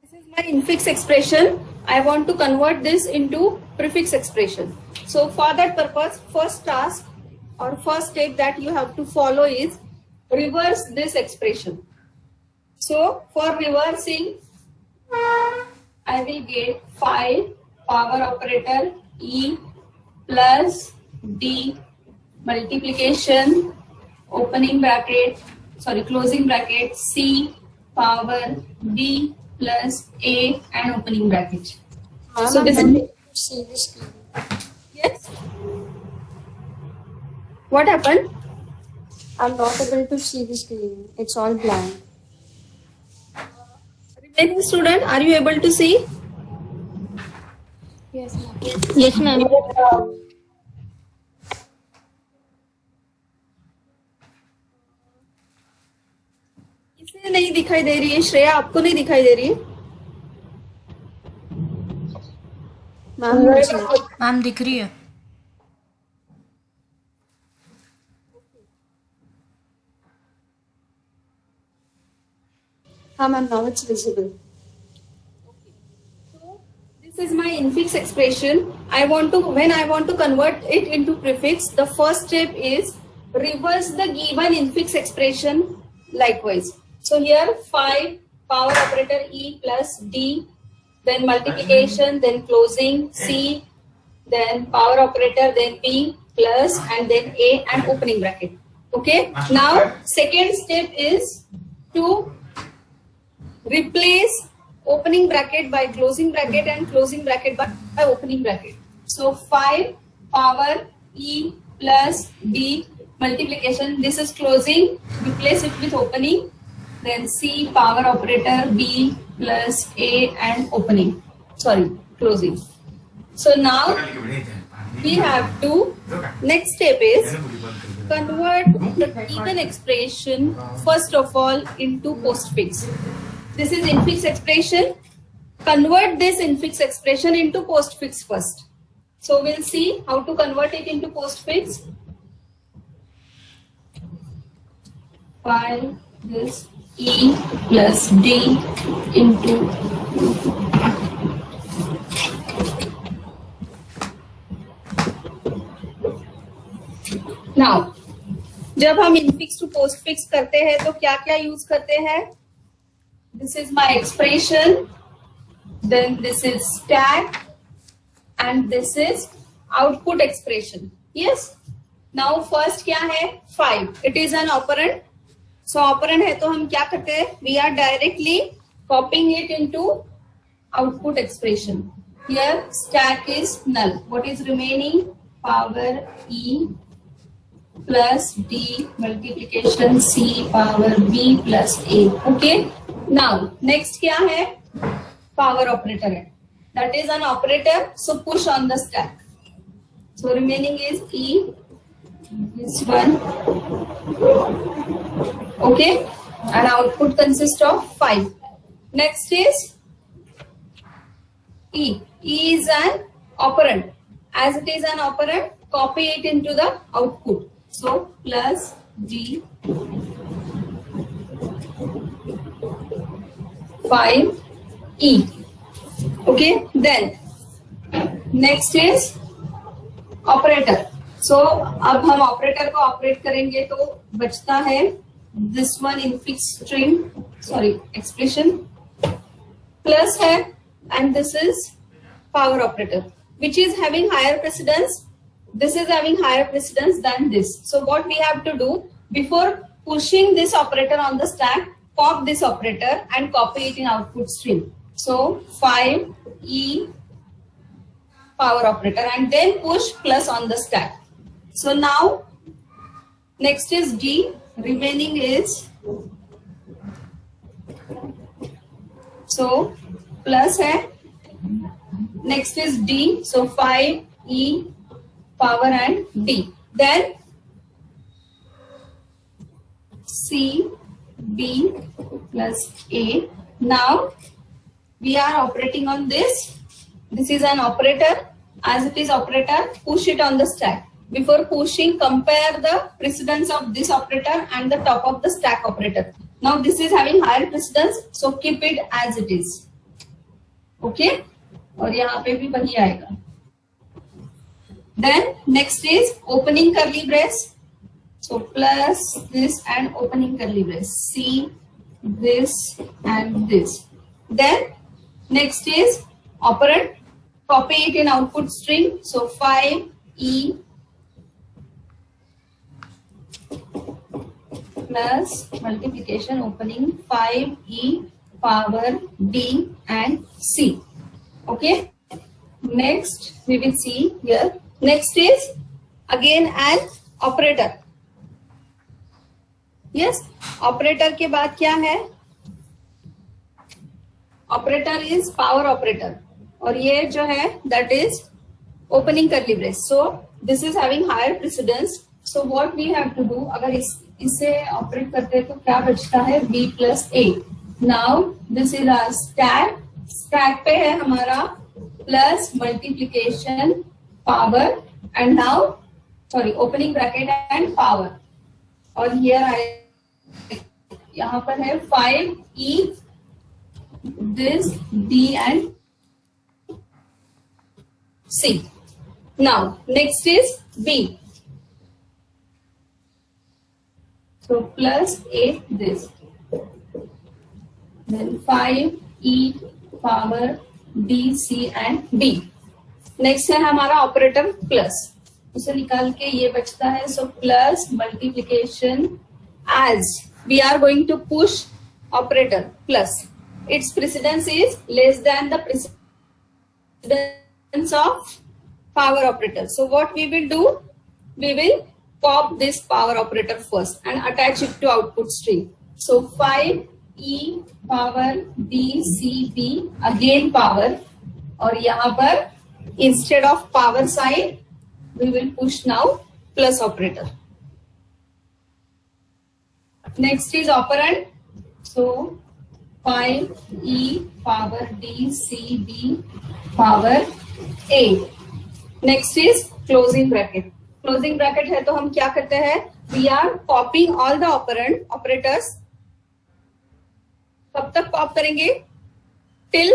This is my infix expression. I want to convert this into prefix expression. So for that purpose, first task or first step that you have to follow is reverse this expression. So for reversing, I will get 5 power operator E plus D multiplication opening bracket, closing bracket C power B plus A and opening bracket. So this is see the screen. yes. What happened? I'm not able to see the screen. It's all blank. Remaining student, are you able to see? Yes, ma'am. Yes, ma'am. इसे नहीं दिखाई दे रही है श्रेया, आपको नहीं दिखाई दे रही है? Ma'am, मैम दिख रही है. ma'am, now it's visible. So this is my infix expression. When I want to convert it into prefix, the first step is reverse the given infix expression likewise. So here 5 power operator E plus D, then multiplication, then closing C, then power operator, then B plus and then A and opening bracket. Okay. Now second step is to replace opening bracket by closing bracket and closing bracket by opening bracket. So 5 power E plus D multiplication, this is closing, replace it with opening, then C power operator B plus A and closing. So now we have to, next step is convert the given expression first of all into postfix. This is infix expression. Convert this infix expression into postfix first. So we'll see how to convert it into postfix. Find this E plus D into now जब हम infix to postfix करते हैं तो क्या क्या use करते हैं? This is my expression, then this is stack, and this is output expression. Yes. Now first क्या है? 5. It is an operand. So operand है तो हम क्या करते हैं? We are directly copying it into output expression. Here stack is null. What is remaining? Power E plus D multiplication C power B plus A. Okay. Now next क्या है? Power operator है. That is an operator. So push on the stack. So remaining is E. This one. Okay. And output consists of 5. Next is E. E is an operand. As it is an operand, copy it into the output. So plus G 5 E. Okay. Then next is operator. So अब हम operator को operate करेंगे तो बचता है this one infix string, expression plus है and this is power operator which is having higher precedence. This is having higher precedence than this. So what we have to do before pushing this operator on the stack, pop this operator and copy it in output stream. So 5 E power operator and then push plus on the stack. So now next is D, remaining is so plus है. Next is D, so 5 E power and D. Then C B plus A. Now we are operating on this. This is an operator. As it is operator, push it on the stack. Before pushing, compare the precedence of this operator and the top of the stack operator. Now this is having higher precedence, so keep it as it is. Okay, और यहाँ पे भी वही आएगा. Then next is opening curly brace. So plus this and opening curly brace. See this and this. Then next is operand. Copy it in output string. So 5e plus multiplication opening 5e power b and c. Okay. Next we will see here. Next is again an operator. Yes, operator के बाद क्या है? Operator is power operator और ये जो है that is opening curly brace. So this is having higher precedence. So what we have to do, अगर इसे ऑपरेट करते हैं तो क्या बचता है? b plus a. Now this is our stack. Stack पे है हमारा plus multiplication power and now sorry opening bracket and power और here I यहाँ पर है 5e this d and c. Now next is b. So plus a this then 5e power d c and b. Next है हमारा operator plus, उसे निकाल के ये बचता है. So plus multiplication as we are going to push operator plus its precedence is less than the precedence of power operator. So what we will do, we will pop this power operator first and attach it to output string. So 5e power d c b again power और यहाँ पर instead of power side we will push now plus operator. Next is operand. So 5e power d c b power a. Next is closing bracket. Closing bracket है तो हम क्या करते हैं? We are copying all the operators. कब तक pop करेंगे? Till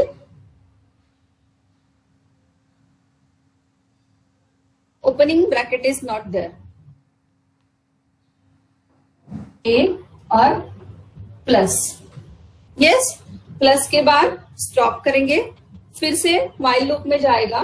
opening bracket is not there. A और प्लस. यस, प्लस के बाद स्टॉप करेंगे, फिर से while लूप में जाएगा.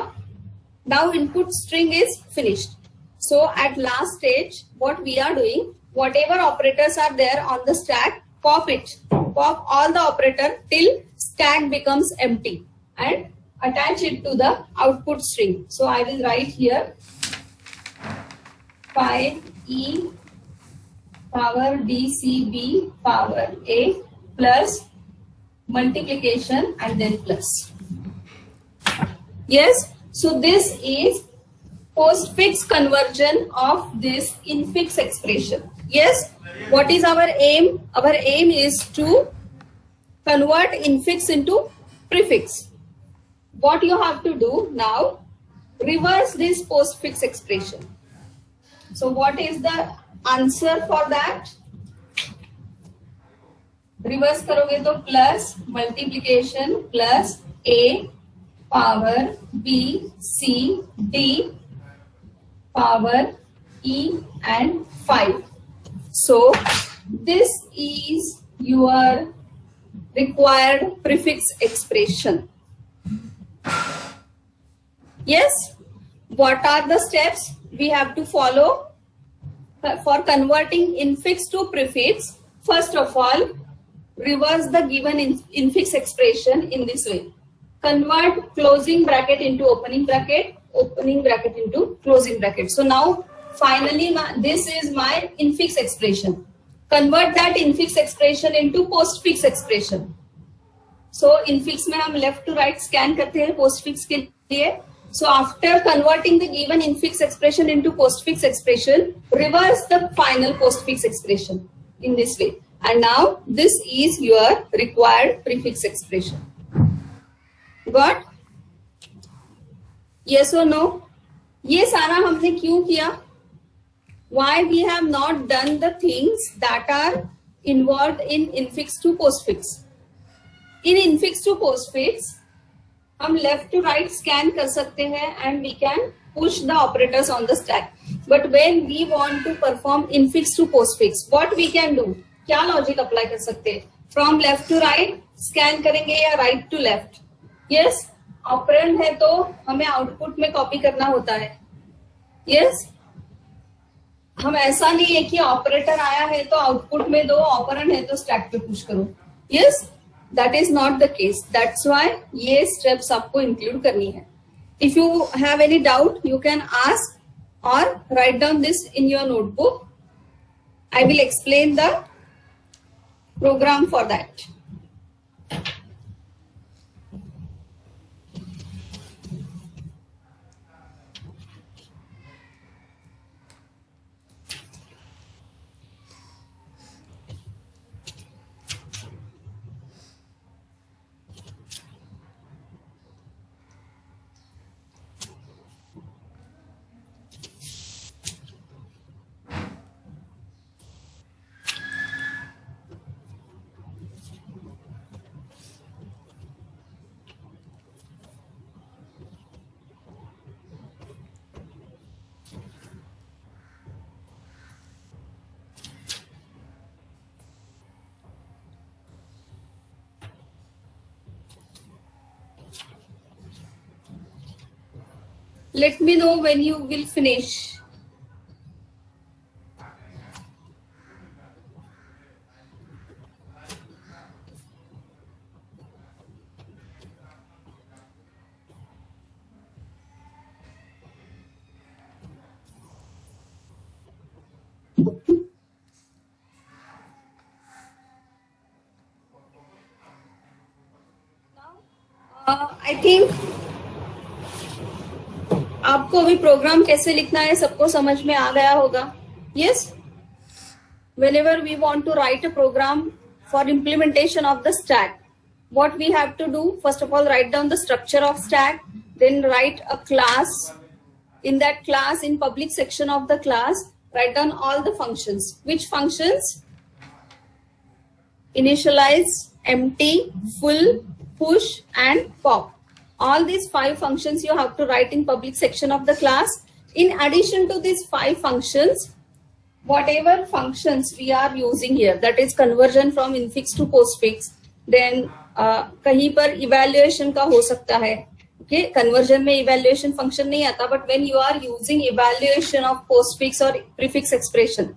Now input string is finished. So at last stage, what we are doing, whatever operators are there on the stack, pop it. Pop all the operator till stack becomes empty and attach it to the output string. So I will write here 5e power d c b power a plus multiplication and then plus. Yes, so this is postfix conversion of this infix expression. Yes, what is our aim? Our aim is to convert infix into prefix. What you have to do now, reverse this postfix expression. So what is the answer for that? Reverse करोगे तो plus multiplication plus a power b c d power e and 5. So this is your required prefix expression. Yes, what are the steps we have to follow for converting infix to prefix? First of all, reverse the given infix expression in this way. Convert closing bracket into opening bracket into closing bracket. So now finally this is my infix expression. Convert that infix expression into postfix expression. So infix में हम left to right scan करते हैं postfix के लिए. So after converting the given infix expression into postfix expression, reverse the final postfix expression in this way. And now this is your required prefix expression. Got? Yes or no? ये सारा हमने क्यों किया? Why we have not done the things that are involved in infix to postfix? In infix to postfix, हम left to right scan कर सकते हैं and we can push the operators on the stack. But when we want to perform infix to postfix, what we can do, क्या logic apply कर सकते हैं? From left to right scan करेंगे या right to left? Yes, operand है तो हमें output में कॉपी करना होता है. यस, हम ऐसा नहीं है कि ऑपरेटर आया है तो आउटपुट में दो, ऑपरेंड है तो स्टैक पे पुश करो. Yes, that is not the case. That's why ये स्टेप्स आपको इंक्लूड करनी है. If you have any doubt you can ask और write down this in your notebook. I will explain the program for that. Let me know when you will finish. I think आपको अभी programme कैसे लिखना है सबको समझ में आ गया होगा. Yes, whenever we want to write a program for implementation of the stack, what we have to do, first of all write down the structure of stack, then write a class. In that class, in public section of the class, write down all the functions. Which functions? Initialize, empty, full, push and pop. All these 5 functions you have to write in public section of the class. In addition to these 5 functions, whatever functions we are using here, that is conversion from infix to postfix, then कहीं पर evaluation का हो सकता है. Okay, conversion में evaluation function नहीं आता, but when you are using evaluation of postfix or prefix expression,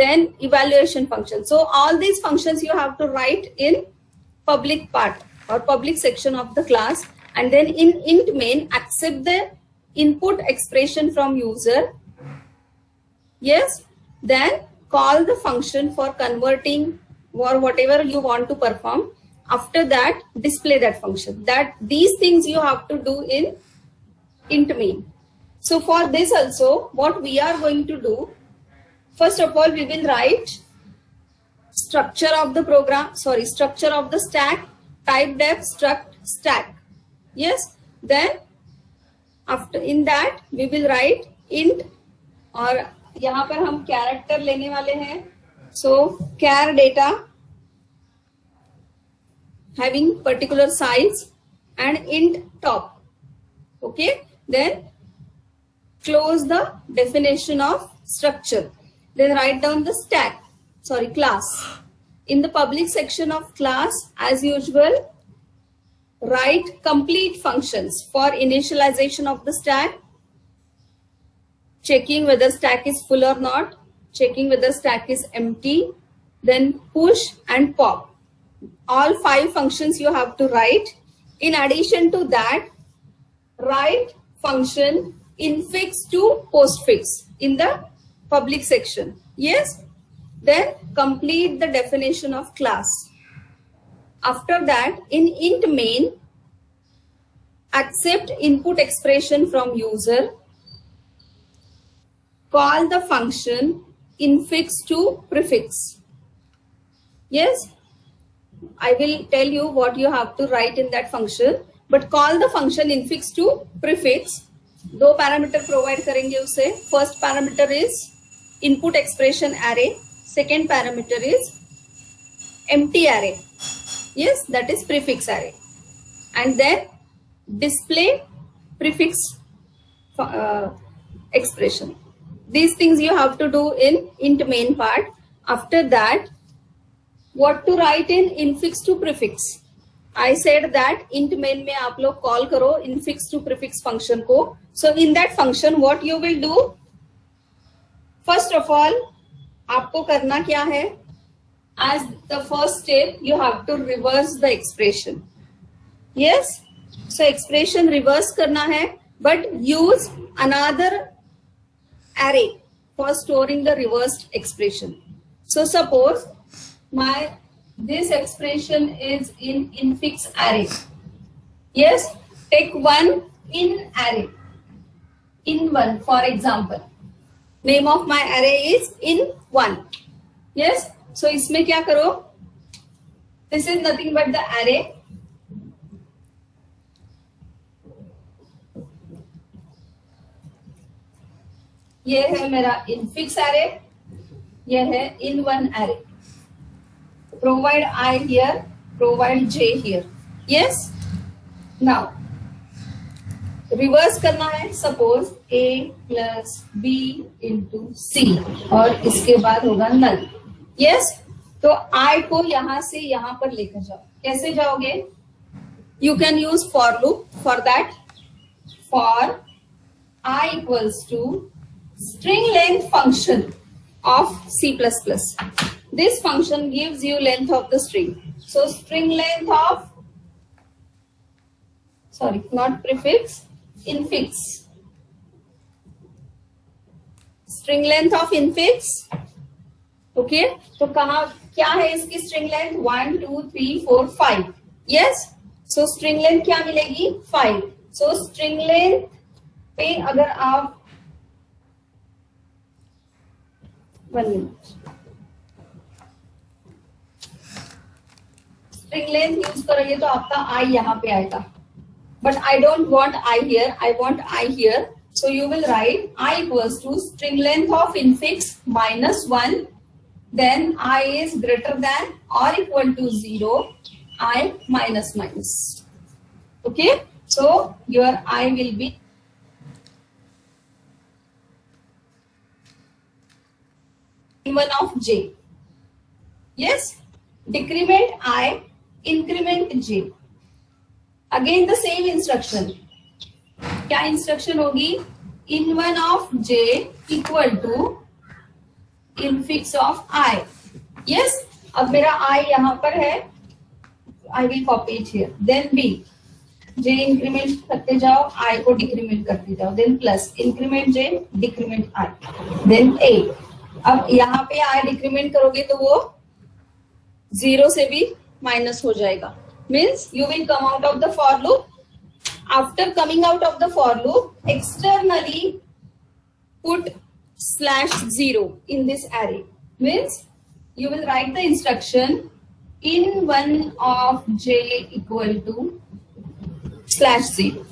then evaluation function. So all these functions you have to write in public part or public section of the class. And then in int main, accept the input expression from user. Yes, then call the function for converting or whatever you want to perform. After that, display that function. That these things you have to do in int main. So for this also, what we are going to do, first of all, we will write structure of the program, structure of the stack, type def struct stack. Yes, then after in that we will write int और यहाँ पर हम character लेने वाले हैं. So char data having particular size and int top. Okay, then close the definition of structure. Then write down the class. In the public section of class, as usual, write complete functions for initialization of the stack, checking whether stack is full or not, checking whether stack is empty, then push and pop. All 5 functions you have to write. In addition to that, write function infix to postfix in the public section. Yes, then complete the definition of class. After that, in int main, accept input expression from user, call the function infix to prefix. Yes, I will tell you what you have to write in that function, but call the function infix to prefix. 2 parameter provide करेंगे उसे. First parameter is input expression array, second parameter is empty array. Yes, that is prefix array. And then display prefix expression. These things you have to do in int main part. After that, what to write in infix to prefix? I said that int main में आप लोग call करो infix to prefix function को. So in that function, what you will do? First of all, आपको करना क्या है? As the first step, you have to reverse the expression. Yes. So expression reverse करना है, but use another array for storing the reversed expression. So suppose this expression is in infix array. Yes, take one in array. In one, for example, name of my array is in one. Yes, so इसमें क्या करो? This is nothing but the array. ये है मेरा infix array, ये है in one array. Provide I here, provide J here. Yes. Now reverse करना है. Suppose A plus B into C और इसके बाद होगा null. Yes. तो I को यहां से यहां पर लेकर जाओ. कैसे जाओगे? You can use for loop for that. For I equals to string length function of C++. This function gives you length of the string. So string length of, sorry, not prefix, infix. String length of infix. Okay. तो कहाँ क्या है इसकी string length? 1, 2, 3, 4, 5. Yes. So string length क्या मिलेगी? 5. So string length पे अगर आप 1 minute. String length यूज करोगे तो आपका I यहाँ पे आएगा. But I don't want I here. I want I here. So you will write I equals to string length of infix minus 1. Then I is greater than or equal to 0. I minus minus. Okay. So your I will be one of J. Yes. Decrement I, increment J. Again the same instruction. क्या instruction होगी? In one of J equal to infix of I. Yes. अब मेरा I यहाँ पर है. I will copy it here. Then B. J increment करते जाओ, I को decrement करते जाओ. Then plus increment J, decrement I. Then A. अब यहाँ पे I decrement करोगे तो वो 0 से भी माइनस हो जाएगा. Means you will come out of the for loop. After coming out of the for loop, externally put /0 in this array. Means you will write the instruction in one of J equal to /0.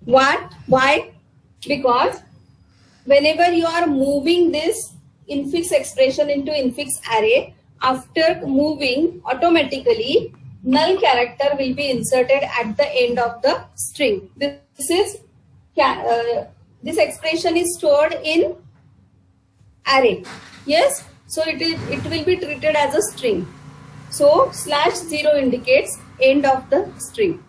What? Why? Because whenever you are moving this infix expression into infix array, after moving, automatically null character will be inserted at the end of the string. This expression is stored in array. Yes. So it will be treated as a string. So /0 indicates end of the string.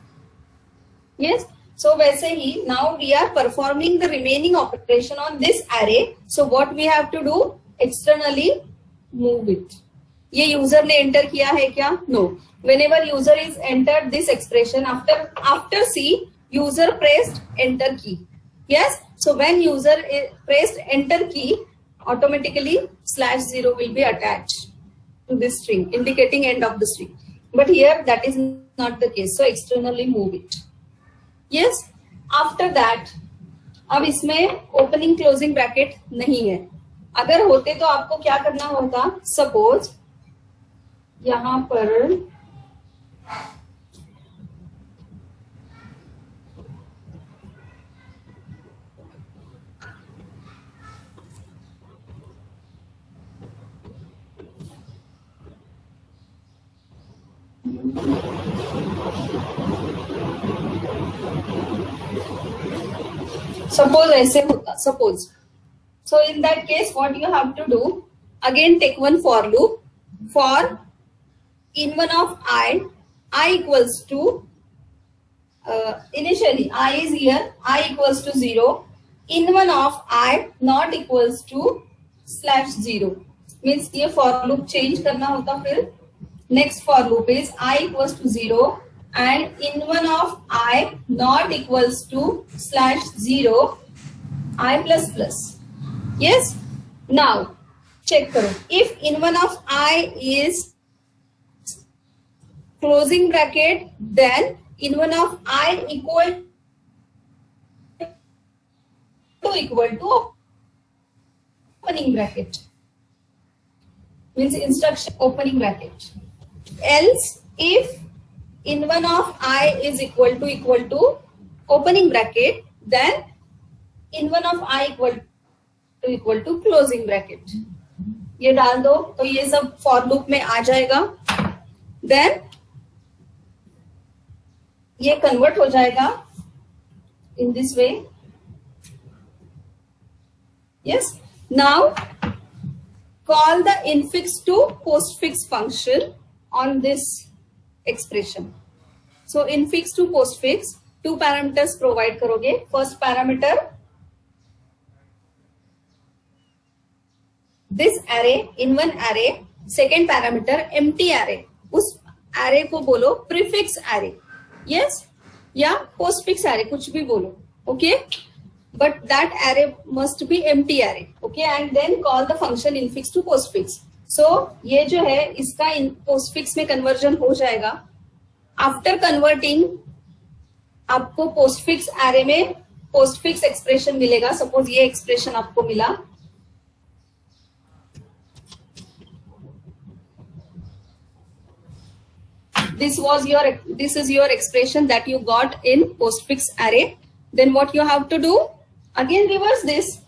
Yes. So वैसे ही now we are performing the remaining operation on this array. So what we have to do? Externally move it. ये user ने enter किया है क्या? No. Whenever user is entered this expression, after C, user pressed enter key. Yes. So when user pressed enter key, automatically /0 will be attached to this string, indicating end of the string. But here that is not the case. So externally move it. Yes. After that, अब इसमें opening closing bracket नहीं है. अगर होते तो आपको क्या करना होता? सपोज यहां पर सपोज ऐसे होता, suppose. So in that case, what you have to do? Again, take one for loop. For in1 of I equals to, initially I is here, I equals to 0. In1 of I not equals to /0. Means ये for loop change करना होता फिर. Next for loop is I equals to 0 and in1 of I not equals to /0 I plus plus. Yes. Now check करो. If in1 of I is closing bracket, then in1 of I equal to opening bracket. Means instruction opening bracket. Else, if in1 of I is equal to opening bracket, then in1 of I equal to closing bracket. ये डाल दो तो ये सब for loop में आ जाएगा. Then ये convert हो जाएगा in this way. Yes. Now call the infix to postfix function on this expression. So infix to postfix, two parameters provide करोगे. First parameter, this array in1 array. Second parameter, empty array. उस array को बोलो prefix array. Yes, या postfix array, कुछ भी बोलो. Okay. But that array must be empty array. Okay, and then call the function infix to postfix. So ये जो है इसका postfix में conversion हो जाएगा. After converting आपको postfix array में postfix expression मिलेगा. Suppose ये expression आपको मिला. This is your expression that you got in postfix array. Then what you have to do? Again reverse this.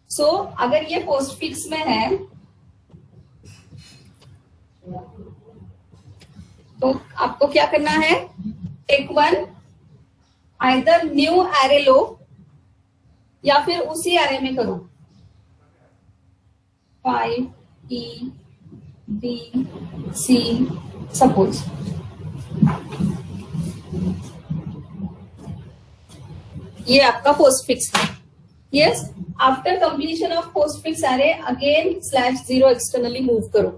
So अगर ये postfix में है तो आपको क्या करना है? Take one, either new array लो या फिर उसी array में करो. 5 E B C suppose. ये आपका postfix है. Yes, after completion of postfix array, again /0 externally move करो.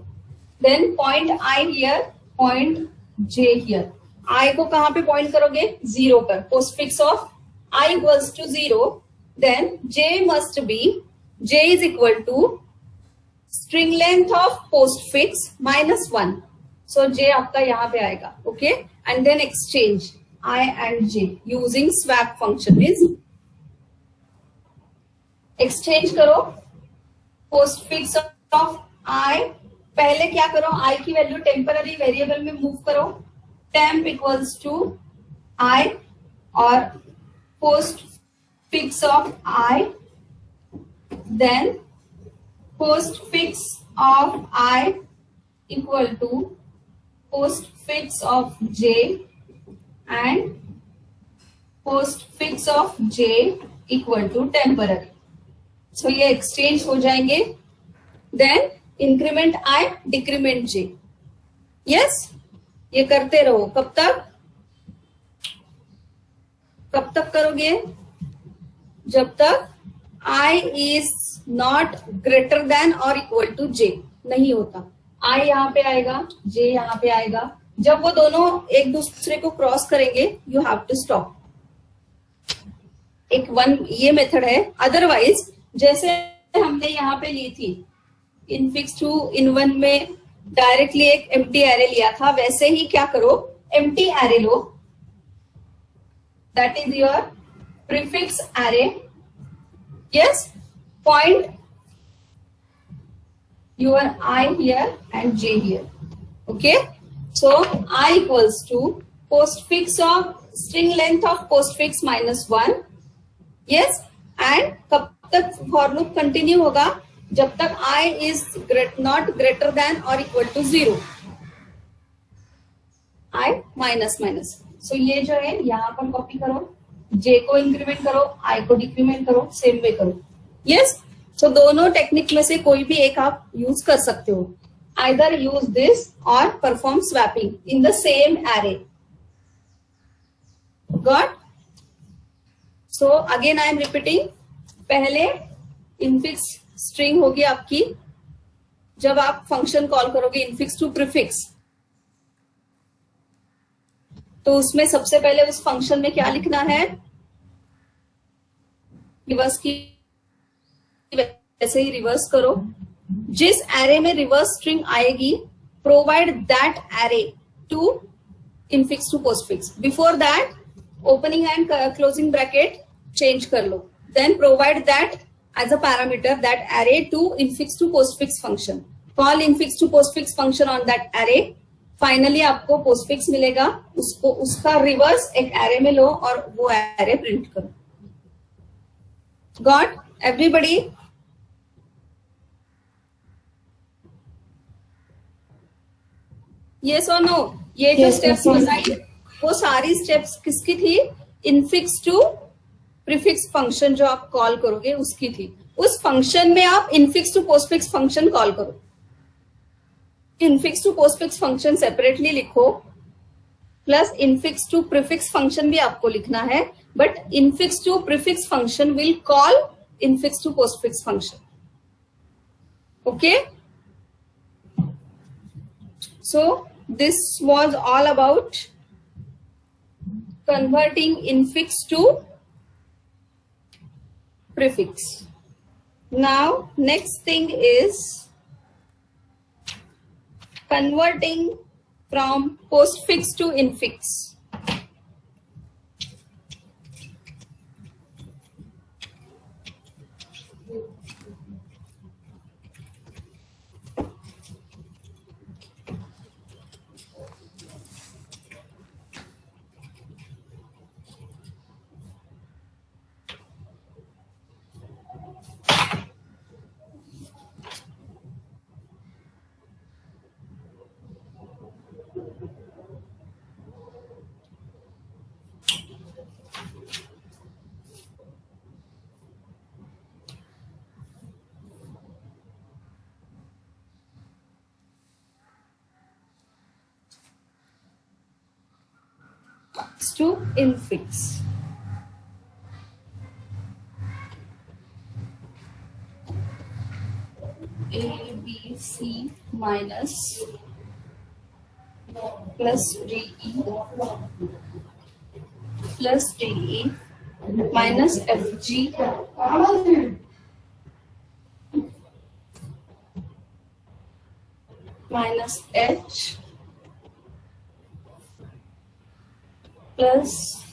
Then point I here, point J here. I को कहाँ पे point करोगे? 0 पर. Postfix of I equals to 0. Then J must be, J is equal to string length of postfix minus 1. So J आपका यहाँ पे आएगा. Okay, and then exchange I and J using swap function. Means exchange करो postfix of I. पहले क्या करो? I की value temporary variable में मूव करो. temp equals to I और postfix of I. Then postfix of I equal to postfix of J and postfix of J equal to temporary. So ये exchange हो जाएंगे. Then increment I, decrement J. Yes, ये करते रहो. कब तक करोगे? जब तक I is not greater than or equal to J नहीं होता. I यहाँ पे आएगा, J यहाँ पे आएगा. जब वो दोनों एक दूसरे को क्रॉस करेंगे, you have to stop. एक वन ये मेथड है. अदरवाइज जैसे हमने यहाँ पे ली थी इनफिक्स टू in1 में डायरेक्टली एक एम्प्टी एरे लिया था, वैसे ही क्या करो? Empty array low. That is your prefix array. Yes, point your I here and J here. Okay, so I equals to postfix of string length of postfix minus 1. Yes, and कब तक for loop continue होगा? जब तक I is not greater than or equal to 0. I minus. So ये जो है यहाँ पर कॉपी करो. जे को इंक्रीमेंट करो, आई को डिक्रीमेंट करो, सेम वे करो. यस, सो दोनों टेक्निक में से कोई भी एक आप यूज कर सकते हो. आइदर यूज दिस और perform swapping in the same array. Got? So again I am repeating. पहले इनफिक्स स्ट्रिंग होगी आपकी. जब आप फंक्शन कॉल करोगे इनफिक्स टू प्रीफिक्स, तो उसमें सबसे पहले उस फंक्शन में क्या लिखना है? रिवर्स की वैसे ही रिवर्स करो. जिस एरे में रिवर्स स्ट्रिंग आएगी, provide that array to infix to postfix. Before that opening and closing bracket change कर लो. Then provide that as a parameter that array to infix to postfix function. Call infix to postfix function on that array. Finally आपको postfix मिलेगा. उसको उसका reverse एक array में लो और वो एरे प्रिंट करो. Got everybody? यस और नो? ये जो स्टेप्स बताई, वो सारी स्टेप्स किसकी थी? इनफिक्स टू प्रीफिक्स फंक्शन जो आप कॉल करोगे उसकी थी. उस फंक्शन में आप infix to postfix function call करो. Infix to postfix function separately लिखो, plus infix to prefix function भी आपको लिखना है. But infix to prefix function will call infix to postfix function. Okay? So this was all about converting infix to prefix. Now next thing is converting from postfix to infix. To infix. A, B, C minus plus DE plus DE minus FG minus H plus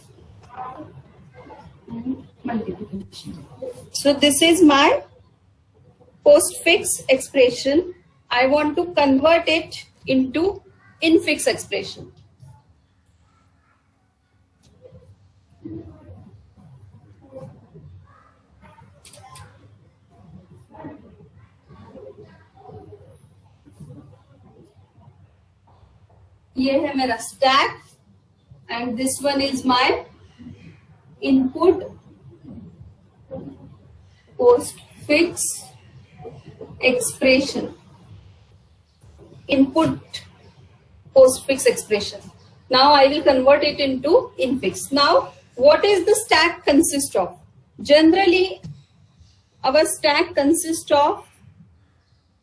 multiplication. So this is my postfix expression. I want to convert it into infix expression. ये है मेरा stack. And this one is my input postfix expression. Input postfix expression. Now I will convert it into infix. Now what is the stack consist of? Generally our stack consists of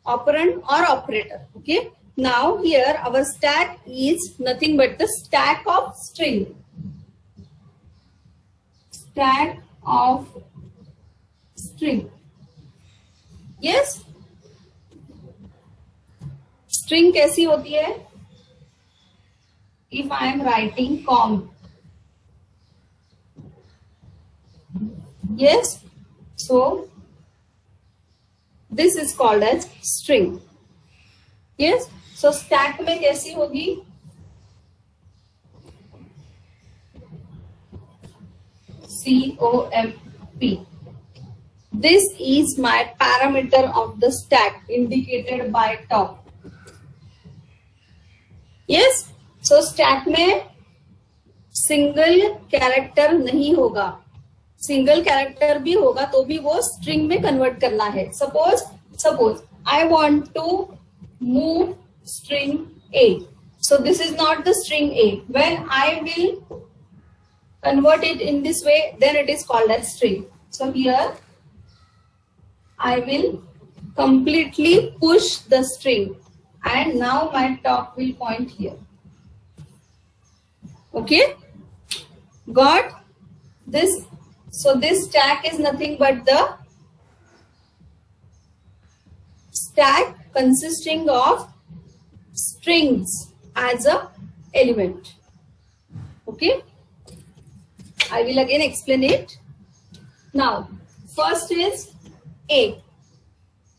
operand or operator. Okay. Now here our stack is nothing but the stack of string. Stack of string. Yes? String कैसी होती है? If I am writing com. Yes? So this is called as string. Yes? So stack में कैसी होगी? COMP. This is my parameter of the stack indicated by top. Yes? So stack में single character नहीं होगा, single character भी होगा तो भी वो स्ट्रिंग में कन्वर्ट करना है. Suppose I want to move string A. So this is not the string A. When I will convert it in this way, then it is called as string. So here I will completely push the string and now my top will point here. Okay? Got this? So this stack is nothing but the stack consisting of strings as a element. Okay, I will again explain it. Now first is A.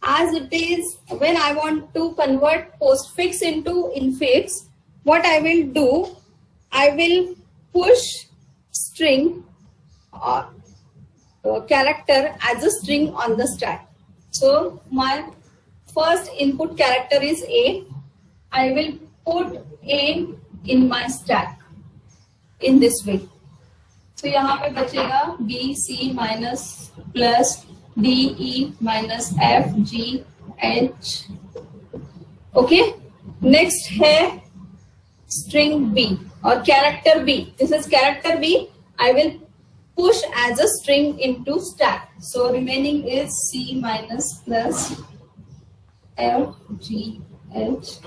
As it is, when I want to convert postfix into infix, what I will do, I will push string or character as a string on the stack. So my first input character is A. I will put A in my stack in this way. So यहाँ पे बचेगा B, C minus plus D, E minus F, G, H. Okay. Next है string B or character B. This is character B. I will push as a string into stack. So remaining is C minus plus F, G, H.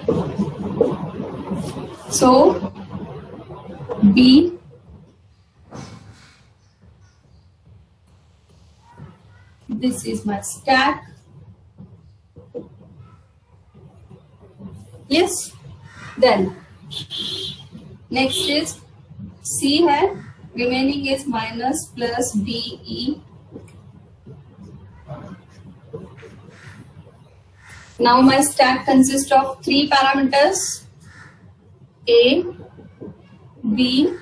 So B this is my stack. Yes. Then next is C है, remaining is minus plus D, E. Now my stack consists of 3 parameters: A, B,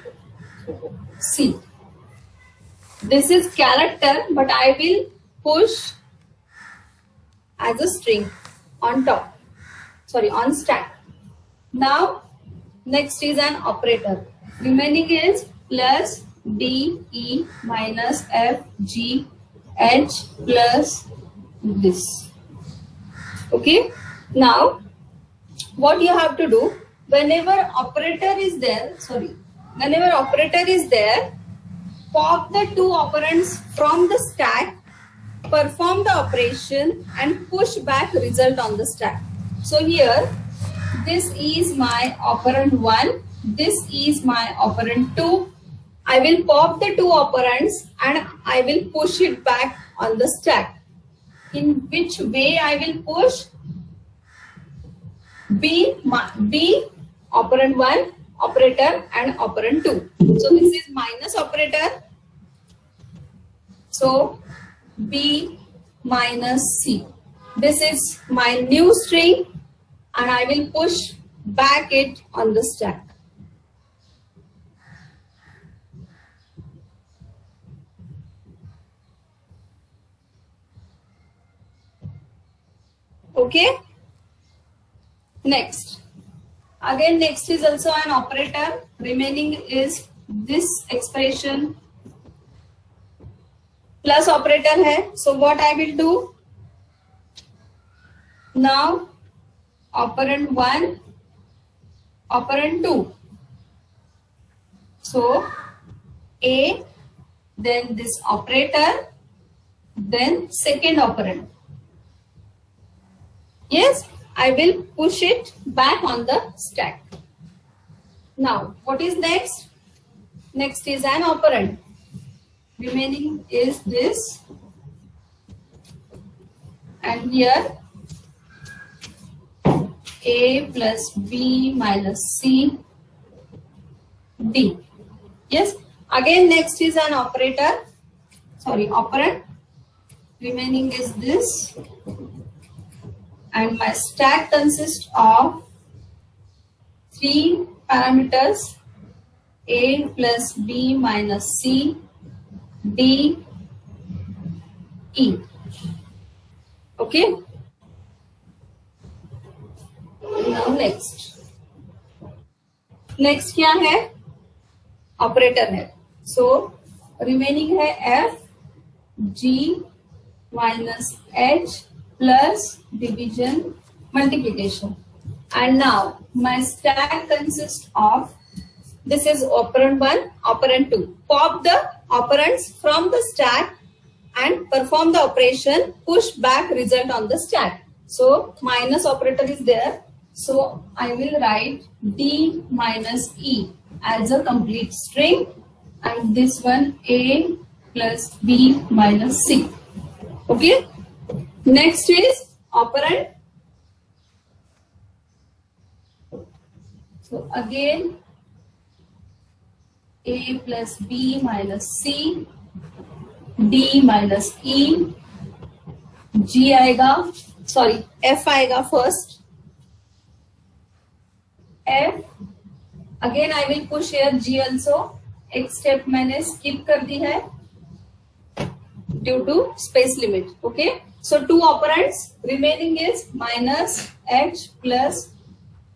C. This is character, but I will push as a string on top. Sorry, on stack. Now next is an operator. Remaining is plus D, E minus F, G, H plus this. Okay. Now what you have to do, whenever operator is there, pop the 2 operands from the stack, perform the operation and push back result on the stack. So here this is my operand 1, this is my operand 2. I will pop the 2 operands and I will push it back on the stack. In which way I will push? B operand 1, operator and operand 2. So this is minus operator. So B minus C. This is my new string and I will push back it on the stack. Okay. Next. Again, next is also an operator. Remaining is this expression. Plus operator है. So what I will do? Now operand 1, operand 2. So A, then this operator, then second operand. Yes, I will push it back on the stack. Now, what is next? Next is an operand. Remaining is this. And here, A plus B minus C, D. Yes, again next is an operator. Sorry, operand. Remaining is this. And my stack consists of 3 parameters: A plus B minus C, D, E. Okay. Now next क्या है? Operator है. So remaining है F G minus H plus division multiplication. And now my stack consists of, this is operand 1, operand 2. Pop the operands from the stack and perform the operation, push back result on the stack. So minus operator is there. So I will write D minus E as a complete string, and this one A plus B minus C. Okay. Next is operand. So again A plus B minus C, D minus E, G आएगा, sorry F आएगा first. F again I will push here G also. एक step मैंने skip कर दी है due to space limit. Okay, so two operands remaining is minus H plus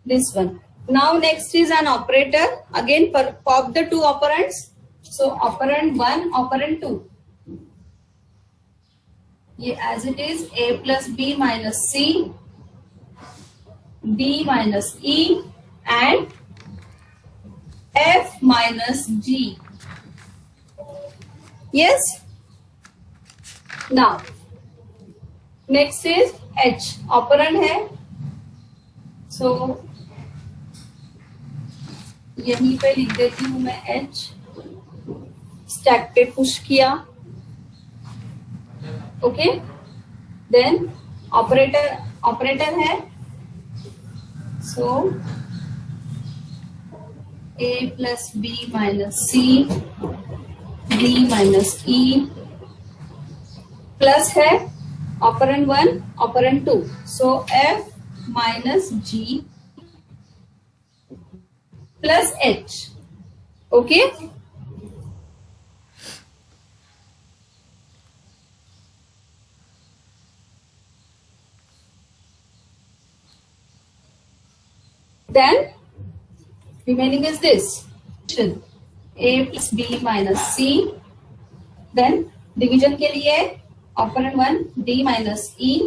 this one. Now next is an operator. Again pop the two operands. So operand 1, operand 2. ये as it is A plus B minus C, D minus E and F minus G. Yes. Now next is H, operand है. So यहीं पे लिख देती हूं मैं H. Stack पे push किया. ओके, देन ऑपरेटर है. सो A plus B minus C, D minus E plus है operand 1, operand 2. So F minus G plus H. Okay. Then remaining is this A plus B minus C. Then division के लिए operand 1 D minus E.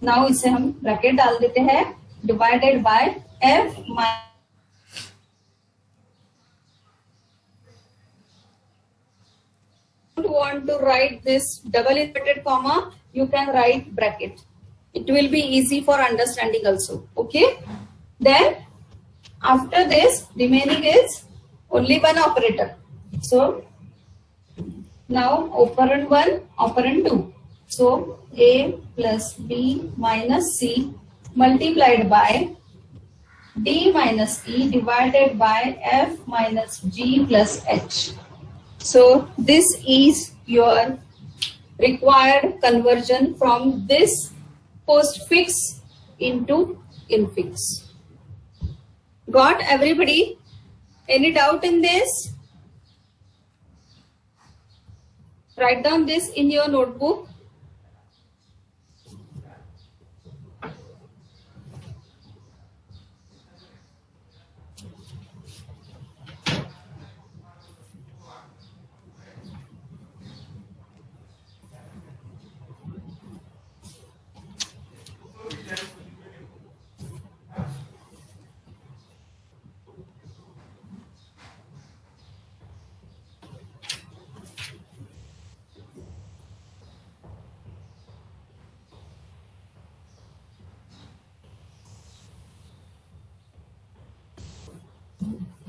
Now इसे हम bracket डाल देते हैं, divided by F minus. Want to write this double inverted comma, you can write bracket. It will be easy for understanding also. Okay. Then after this remaining is only one operator. So now operand 1, operand 2. So A plus B minus C multiplied by D minus E divided by F minus G plus H. So this is your required conversion from this postfix into infix. Got everybody? Any doubt in this? Write down this in your notebook.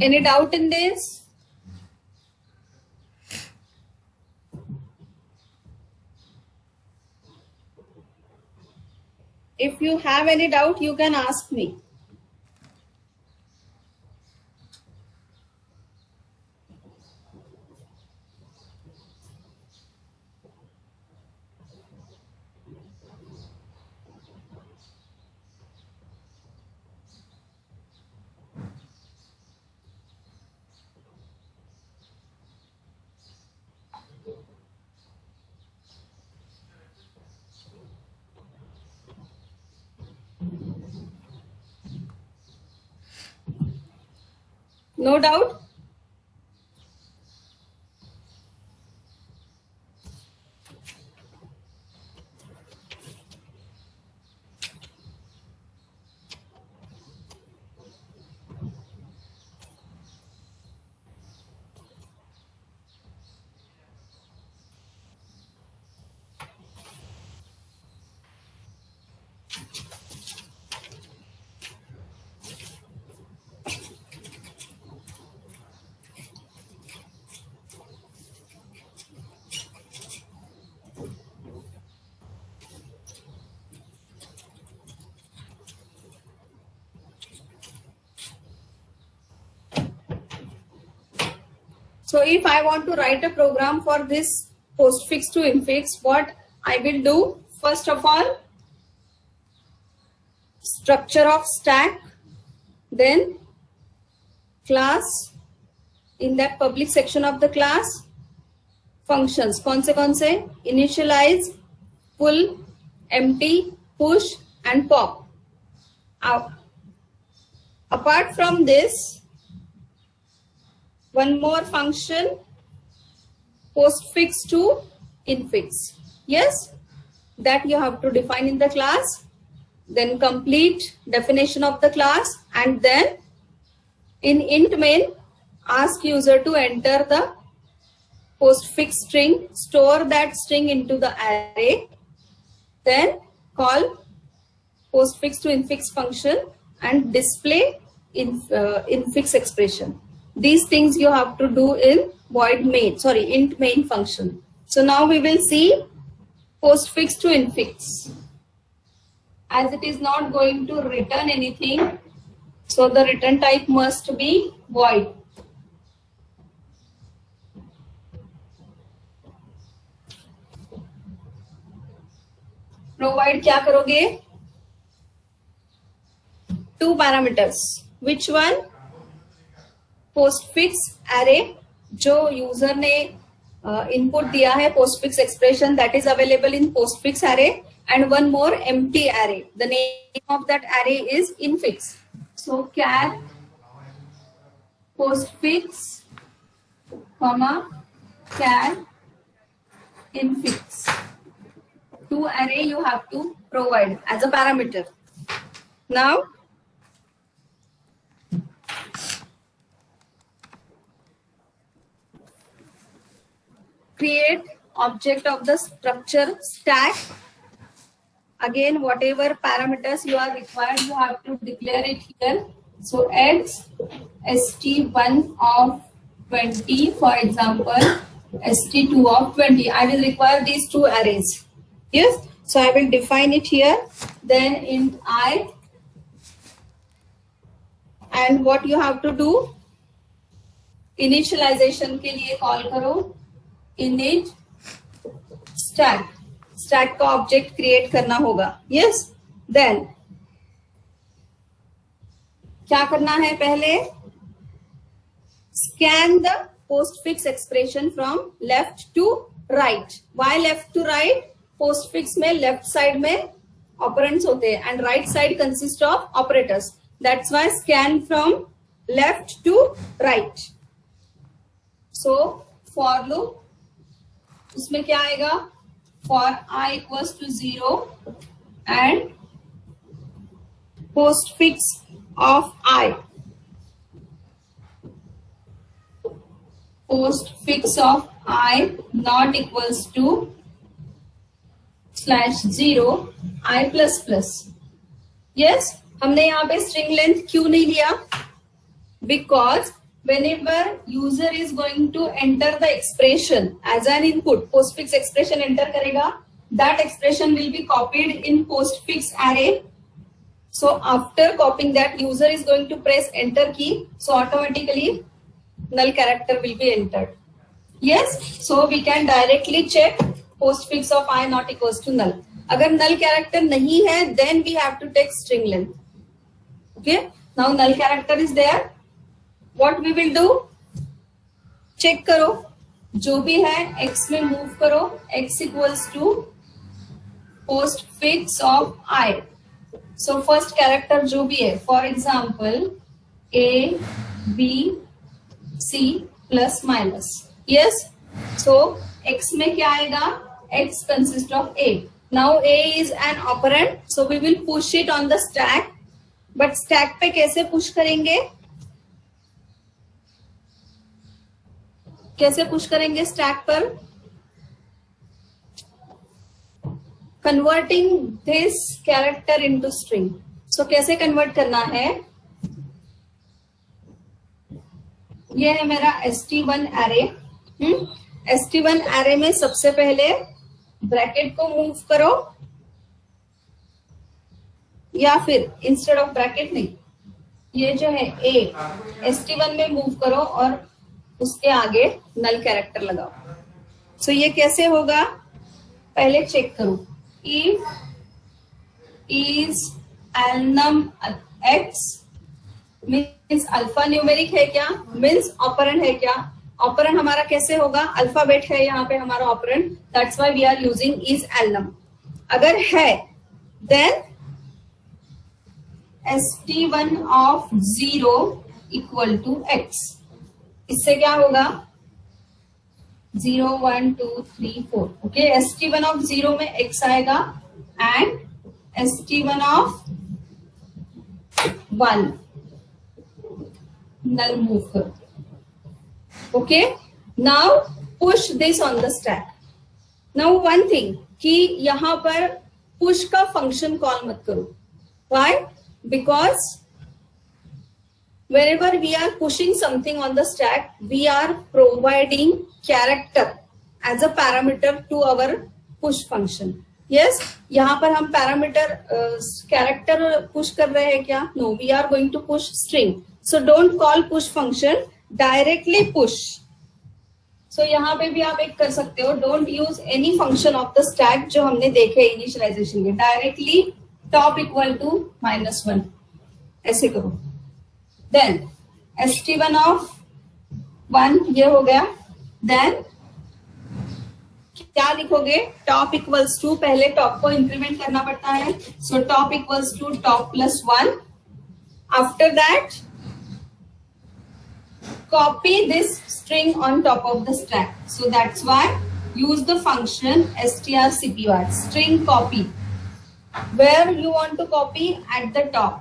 Any doubt in this? If you have any doubt, you can ask me. No doubt? So if I want to write a program for this postfix to infix, what I will do, first of all, structure of stack, then class, in that public section of the class, functions कौन से initialize, pull, empty, push and pop. Apart from this, one more function, postfix to infix. Yes, that you have to define in the class, then complete definition of the class, and then in int main ask user to enter the postfix string, store that string into the array, then call postfix to infix function and display infix expression. These things you have to do in int main function. So now we will see postfix to infix. As it is not going to return anything, so the return type must be void. Provide क्या करोगे? 2 parameters. Which one? postfix array, जो user ने input दिया है, postfix expression that is available in postfix array, and one more empty array. The name of that array is infix. So char postfix comma char infix. 2 array you have to provide as a parameter. Now create object of the structure stack. Again, whatever parameters you are required, you have to declare it here. So x st1 of 20, for example, st2 of 20. I will require these 2 arrays. Yes, so I will define it here. Then int I, and what you have to do, initialization के लिए call करो init stack. Stack का object create करना होगा. Yes, then क्या करना है? पहले scan the postfix expression from left to right. Why left to right? Postfix में left side में operands होते हैं and right side consists of operators. That's why scan from left to right. So for loop, उसमें क्या आएगा? For I equals to 0 and postfix of I. Postfix of I not equals to /0 I plus plus. Yes, हमने यहाँ पे string length क्यों नहीं लिया? Because whenever user is going to enter the expression as an input, postfix expression enter करेगा, that expression will be copied in postfix array. So after copying that, user is going to press enter key, so automatically null character will be entered. Yes, so we can directly check postfix of I not equals to null. अगर null character नहीं है, then we have to take string length. Okay, now null character is there. What we will do? Check करो, जो भी है x में move करो, x equals to postfix of I. So first character जो भी है, for example A, B, C plus minus. Yes, so x में क्या आएगा? X consists of A. Now A is an operand, so we will push it on the stack. But stack पे कैसे push करेंगे? कैसे पुश करेंगे stack पर? Converting this character into string. So कैसे कन्वर्ट करना है? ये है मेरा st1 एरे. st1 एरे में सबसे पहले ब्रैकेट को मूव करो, या फिर इंस्टेड ऑफ ब्रैकेट नहीं, ये जो है a st1 में मूव करो और उसके आगे नल कैरेक्टर लगाओ. सो ये कैसे होगा, पहले चेक करो. If is alnum x means alphanumeric है क्या, मीन्स ऑपरेंड है क्या. ऑपरेंड हमारा कैसे होगा, अल्फाबेट है यहाँ पे हमारा operand, that's why we are using is alnum. अगर है then st1 of 0 equal to x. इससे क्या होगा 0 1 2 3 4. ओके, st1 ऑफ 0 में x आएगा and st1 of 1 null move करो. Okay, now push this on the stack. Now one thing कि यहां पर पुश का फंक्शन कॉल मत करो. Why, because whenever we are pushing something on the stack, we are providing character as a parameter to our push function. Yes, यहाँ पर हम parameter character push कर रहे हैं क्या, no, we are going to push string. So don't call push function, directly push. So यहाँ पे भी आप एक कर सकते हो, don't use any function of the stack जो हमने देखे इनिशियलाइजेशन के, डायरेक्टली टॉप इक्वल टू -1 ऐसे करो. देन st1 ऑफ 1 ये हो गया. देन क्या लिखोगे, टॉप इक्वल्स टू, पहले टॉप को इंक्रीमेंट करना पड़ता है. So top equals to top plus 1. After that copy this string on top of the stack. So that's why use the function strcpy, string copy. Where you want to copy, at the top.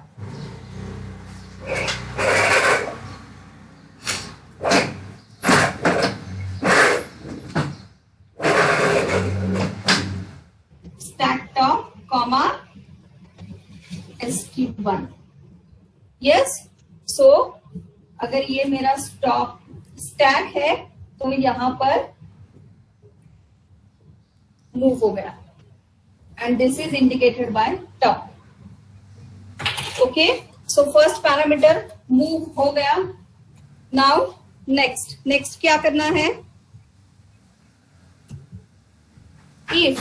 Stack top, comma, st1. Yes, so अगर ये मेरा stack है तो यहां पर move हो गया and this is indicated by top. Okay, so first parameter move हो गया. नाउ नेक्स्ट क्या करना है, if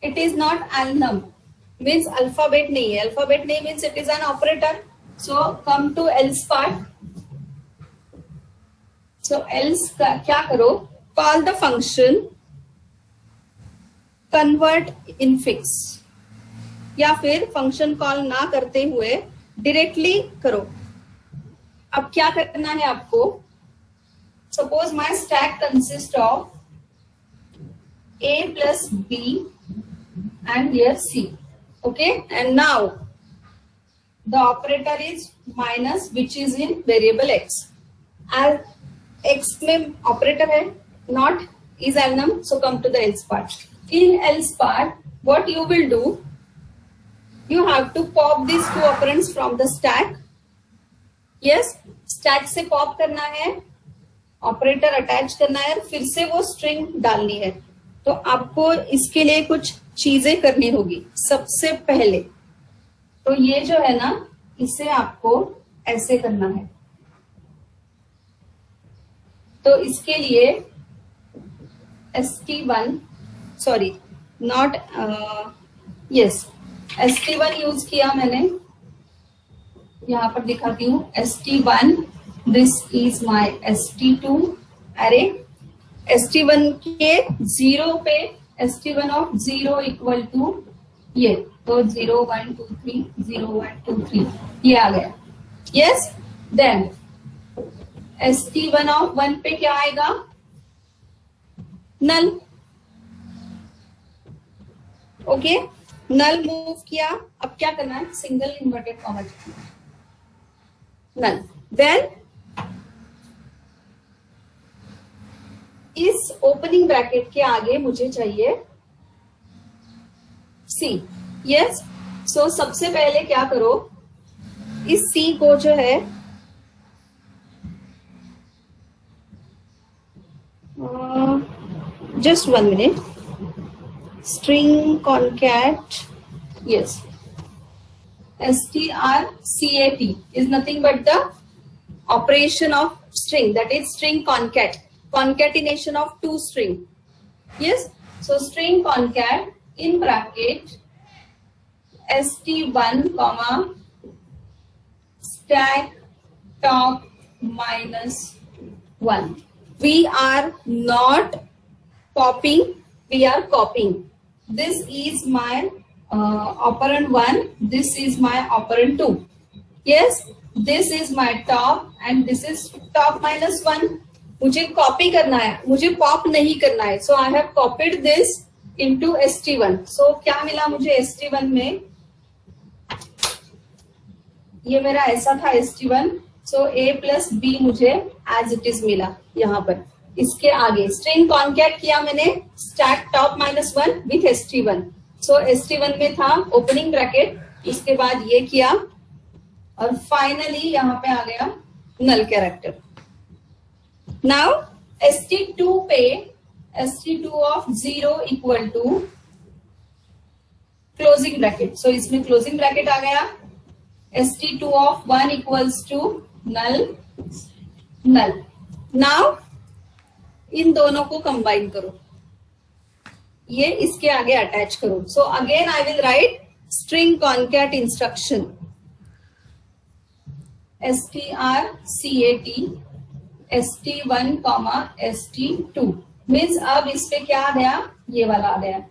it is not alnum means alphabet नहीं है, अल्फाबेट नहीं means it is an operator. So come to else part. So else का क्या करो, call the function convert infix, या फिर फंक्शन कॉल ना करते हुए डायरेक्टली करो. अब क्या करना है आपको, suppose my stack consist of a plus b and here c. Okay, and now the operator is minus which is in variable x. As x में operator है, not is elnum, so come to the else part. In else part, what you will do, you have to pop these two operands from the stack. Yes, stack से pop करना है, operator attach करना है, फिर से वो string डालनी है. तो आपको इसके लिए कुछ चीजें करनी होगी. सबसे पहले तो ये जो है ना, इसे आपको ऐसे करना है. तो इसके लिए st1 sorry not yes st1 use किया मैंने, यहां पर दिखाती हूँ. st1, this is my st2 अरे st1 के 0 पे st1 ऑफ 0 इक्वल टू ये, तो 0 1 2 3 0 1 2 3 ये आ गया. यस, देन st1 ऑफ 1 पे क्या आएगा, नल. ओके, नल मूव किया. अब क्या करना है, सिंगल इन्वर्टेड कॉमा नल. देन इस ओपनिंग ब्रैकेट के आगे मुझे चाहिए सी. यस, सो सबसे पहले क्या करो, इस सी को जो है just 1 minute, string concat, yes, strcat is nothing but the operation of string, that is string concat, concatenation of two string. Yes, so string concat in bracket st1 comma stack top minus 1. We are not popping, we are copying. This is my operand 1, this is my operand 2. Yes, this is my top and this is top minus 1. मुझे copy करना है, मुझे pop नहीं करना है. So I have copied this into st1. So क्या मिला मुझे st1 में, ये मेरा ऐसा था st1. So a plus b मुझे एज इट इज मिला यहाँ पर. इसके आगे स्ट्रिंग कॉन्कैट किया मैंने stack top minus 1 with st1. So st1 में था ओपनिंग ब्रैकेट, इसके बाद ये किया और फाइनली यहाँ पे आ गया नल कैरेक्टर. नाउ st2 पे st2 of 0 equal to closing bracket. So इसमें क्लोजिंग ब्रैकेट आ गया. st2 of 1 equals to null null. Now इन दोनों को कंबाइन करो, ये इसके आगे अटैच करो. So again I will write string concat instruction strcat st1 comma st2 means अब इस पे क्या आ गया, ये वाला आ गया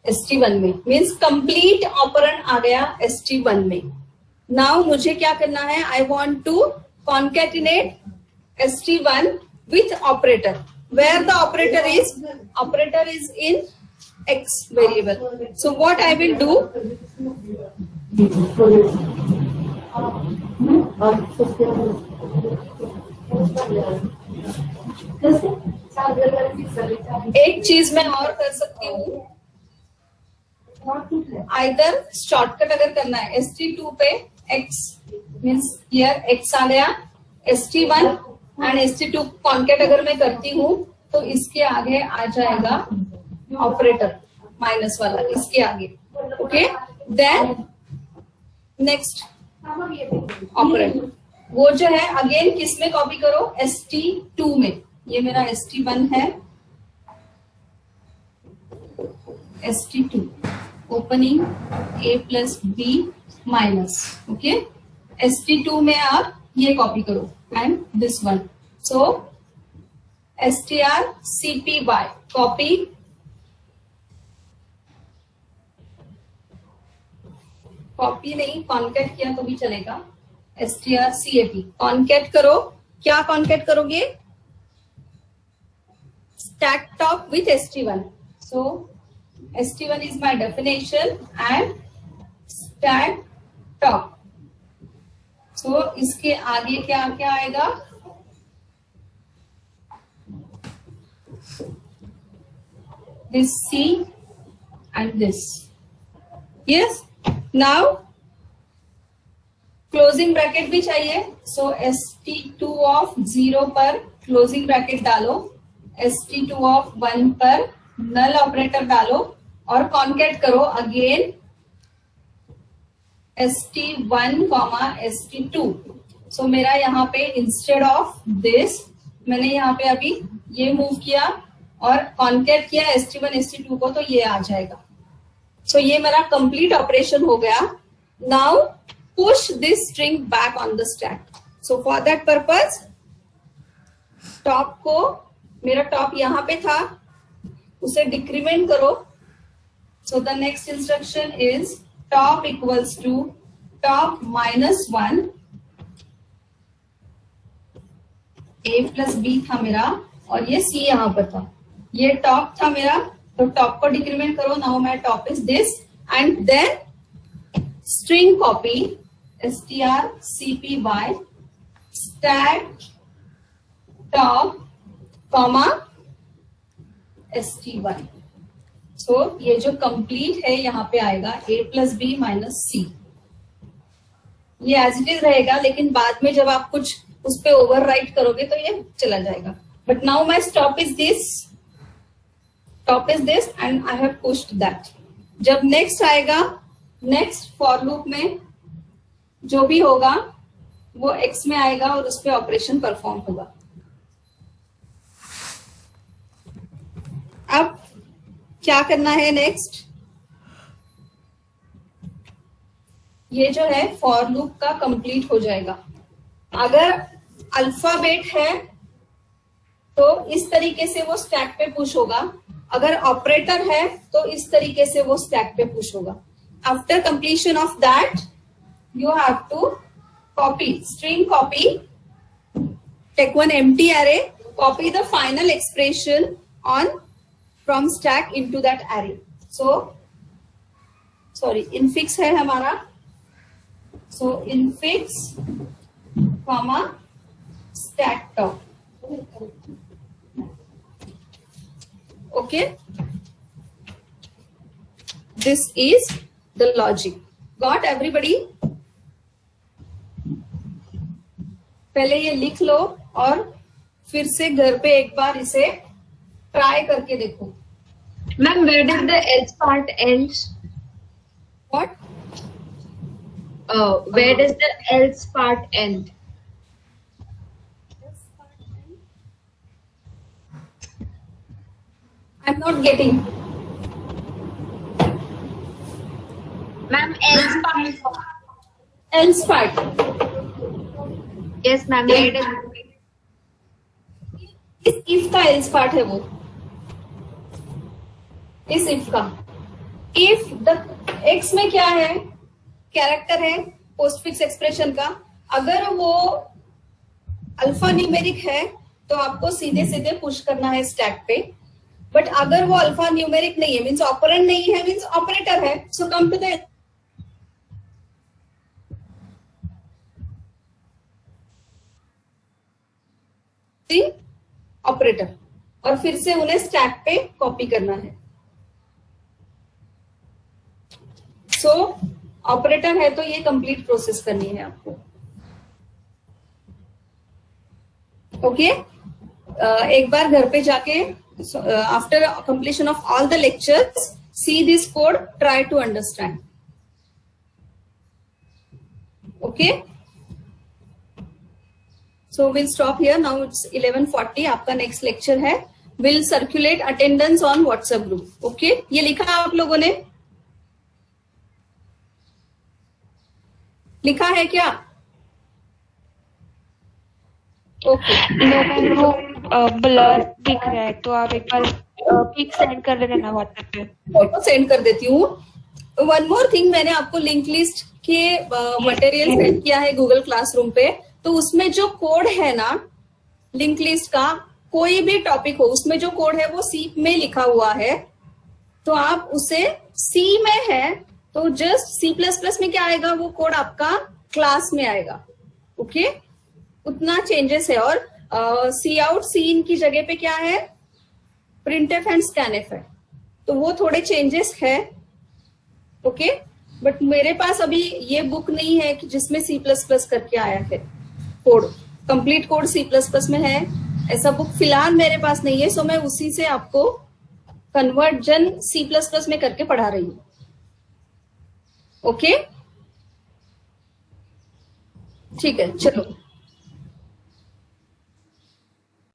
st1 में, मीन्स कंप्लीट ऑपरेंड आ गया st1 में. नाउ मुझे क्या करना है, I want to concatenate st1 with operator, where the operator is in x variable. So what I will do, एक चीज मैं और कर सकती हूँ, आइदर शॉर्टकट अगर करना है st2 पे x मीन्स हियर x आ गया, st1 एंड st2 कॉन्केट अगर मैं करती हूँ तो इसके आगे आ जाएगा ऑपरेटर माइनस वाला इसके आगे. ओके, देन नेक्स्ट ऑपरेटर वो जो है अगेन किस में कॉपी करो, st2 में. ये मेरा st1 है, st2 opening a plus b minus. Okay, st2 में आप ये कॉपी करो and this one. So strcpy copy नहीं, कॉन्केट किया तो भी चलेगा. strcat कॉन्केट करो. क्या कॉन्केट करोगे, stack top with st1. So st1 is my definition and stack top. So इसके आगे क्या क्या आएगा, this C and this. Yes, now closing bracket भी चाहिए. सो st2 ऑफ 0 पर क्लोजिंग ब्रैकेट डालो, st2 ऑफ 1 पर नल ऑपरेटर डालो और कॉन्केट करो अगेन st1 कॉमा st2. सो मेरा यहाँ पे इंस्टेड ऑफ दिस मैंने यहाँ पे अभी ये मूव किया और कॉन्केट किया st1 st2 को, तो ये आ जाएगा. सो ये मेरा कंप्लीट ऑपरेशन हो गया. Now push this string back on the stack. So for that purpose, top को, मेरा top यहाँ पे था, उसे डिक्रीमेंट करो. So the next instruction is top equals to top minus 1. A plus B था मेरा और ये C यहाँ पर था. ये top था मेरा, तो top को डिक्रीमेंट करो. Now my top is this and then string copy strcpy stack top comma st1. सो ये जो कंप्लीट है यहाँ पे आएगा a प्लस बी माइनस सी. ये एज इट इज रहेगा, लेकिन बाद में जब आप कुछ उस पे ओवर राइट करोगे तो ये चला जाएगा. But now my top is this and I have pushed that. जब नेक्स्ट आएगा, नेक्स्ट फॉर लूप में जो भी होगा वो x में आएगा और उस पर ऑपरेशन परफॉर्म होगा। अब क्या करना है नेक्स्ट, ये जो है फॉर लूप का कंप्लीट हो जाएगा। अगर अल्फाबेट है तो इस तरीके से वो स्टैक पे पुश होगा, अगर ऑपरेटर है तो इस तरीके से वो स्टैक पे पुश होगा। After completion of that you have to copy, string copy, take one empty array, copy the final expression on from stack into that array. So sorry, infix है हमारा, so infix comma stack top. Okay, this is the logic. Got everybody? पहले ये लिख लो और फिर से घर पे एक बार इसे ट्राई करके देखो। Ma'am, where does the else part end? What? Where does the else part end? I'm not getting. Ma'am, else part. Else part. Yes, ma'am. Where does इस if का else part है वो, इस if का। if the x में क्या है, character है पोस्टफिक्स एक्सप्रेशन का, अगर वो अल्फा न्यूमेरिक है तो आपको सीधे सीधे पुश करना है स्टैक पे, बट अगर वो अल्फा न्यूमेरिक नहीं है, मीन्स ऑपरेंड नहीं है, मीन्स ऑपरेटर है, सो कम टू द ऑपरेटर और फिर से उन्हें स्टैक पे कॉपी करना है। सो ऑपरेटर है तो ये कंप्लीट प्रोसेस करनी है आपको। ओके, एक बार घर पे जाके after completion of all the lectures see this code, try to understand. Okay, so will stop here now, it's 11:40। आपका नेक्स्ट लेक्चर है, will circulate attendance on WhatsApp group. Okay, ये लिखा आप लोगों ने, लिखा है क्या? ओके, वो ब्लर दिख रहा है तो आप एक बार पिक सेंड कर देना ना व्हाट्सएप पे। फोटो सेंड कर देती हूँ। वन मोर थिंग, मैंने आपको लिंक लिस्ट के मटेरियल सेंड किया है गूगल क्लासरूम पे, तो उसमें जो कोड है ना लिंक लिस्ट का, कोई भी टॉपिक हो उसमें जो कोड है वो सी में लिखा हुआ है, तो आप उसे सी में है तो जस्ट C++ में क्या आएगा, वो कोड आपका क्लास में आएगा। ओके, उतना चेंजेस है। और सी आउट सी इन की जगह पे क्या है, प्रिंटफ एंड स्कैनफ है, तो वो थोड़े चेंजेस है। ओके, बट मेरे पास अभी ये बुक नहीं है कि जिसमें C++ करके आया है कोड, कंप्लीट कोड C++ में है, ऐसा बुक फिलहाल मेरे पास नहीं है, सो मैं उसी से आपको कन्वर्जन C++ में करके पढ़ा रही हूँ। ओके, ठीक है, चलो।